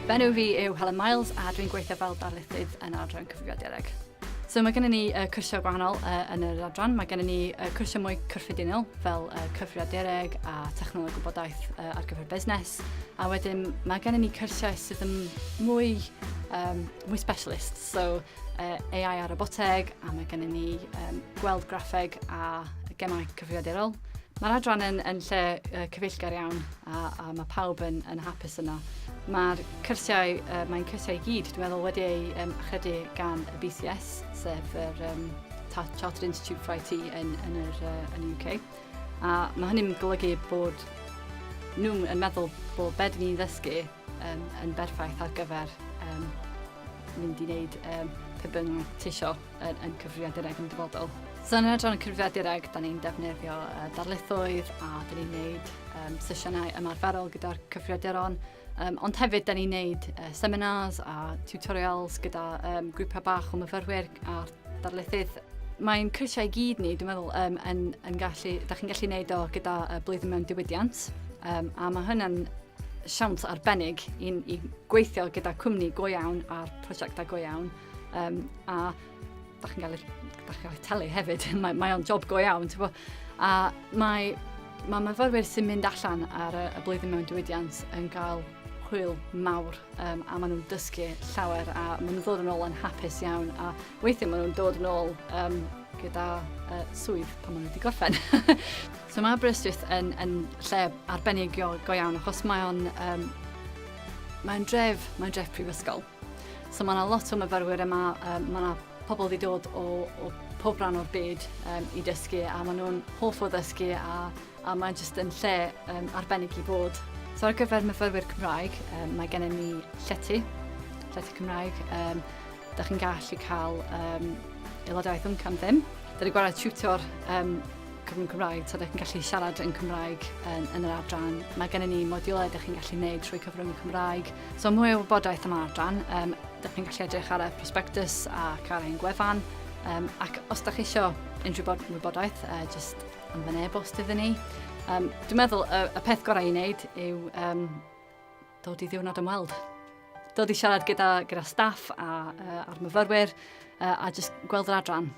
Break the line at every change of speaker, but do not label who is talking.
Benw fi yw Helen Miles a dwi'n gweithio fel darlithydd yn Adran Cyfrifiadureg. So mae gennym ni cwrsio gwahanol yn yr adran. Mae gennym ni cwrsio mwy cyffredinol fel cyfrifiadureg a technoleg gwybodaeth ar gyfer busnes. A wedyn mae gennym ni cwrsiau sydd yn mwy specialist. So AI a roboteg, a mae gennym ni gweld graffeg a gemau cyfrifiadurol. Mae'r adran yn lle cyfeillgar iawn a mae pawb yn hapus yno. Mae'n cwrsiau i gyd, dwi'n meddwl wedi ei achredu gan y BCS, sef yr Chartered Institute for IT yn y UK. A mae hynny'n golygu bod nhw'n meddwl bod beth ni'n ddysgu yn berffaith ar gyfer mynd i wneud pe bynnag tisio yn cyfrifiadureg yn dyfodol. So yn yr adran cyfrifiadureg, da ni'n defnyddio darlithoedd a da ni'n gwneud sesiynau ymarferol gyda'r cyfrifiaduron. Ond hefyd, da ni'n gwneud seminars a tutorials gyda grwpiau bach o myfyrwyr a'r darlithydd. Mae'n cwrsiau i gyd ni, dwi'n meddwl, da chi'n gallu gwneud o gyda blwyddyn mewn diwydiant. A mae hynny'n siawns arbennig i gweithio gyda cwmni go iawn a'r prosiectau go iawn. A da chi'n gallu talu hefyd, mae o'n job go iawn. A mae myfyrwyr sy'n mynd allan ar y blwyddyn mewn diwydiant yn cael hwyl mawr a maen nhw'n dysgu llawer a maen nhw'n dod yn ôl yn hapus iawn a weithiau maen nhw'n dod yn ôl gyda swydd pan maen nhw wedi gorffen. So mae Aberystwyth yn lle arbennig go iawn achos mae'n dref prifysgol. So mae yna lot o myfyrwyr yma, mae yna pobl wedi dod o pob rhan o'r byd i dysgu a maen nhw'n hoff o ddysgu a mae'n jyst yn lle arbennig i bod. So ar gyfer myfyrwyr Cymraeg, mae gennym ni llety Cymraeg. Da chi'n gallu cael aelodauaeth ymcam ddim. Da ni'n gwared tiwtor cyfrwng Cymraeg, so da chi'n gallu siarad yn Cymraeg yn yr adran. Mae gennym ni modiwlau da chi'n gallu gwneud trwy cyfrwng Cymraeg. So mwy o wybodaeth yma adran. Da chi'n gallu edrych ar y prospectus ac ar ein gwefan. Ac os da chi isio unrhyw wybodaeth, jyst anfon e-bost iddyn ni. Dwi'n meddwl y peth gorau i wneud yw dod i ddiwrnod ymweld. Dod i siarad gyda staff a'r myfyrwyr a jyst gweld yr adran.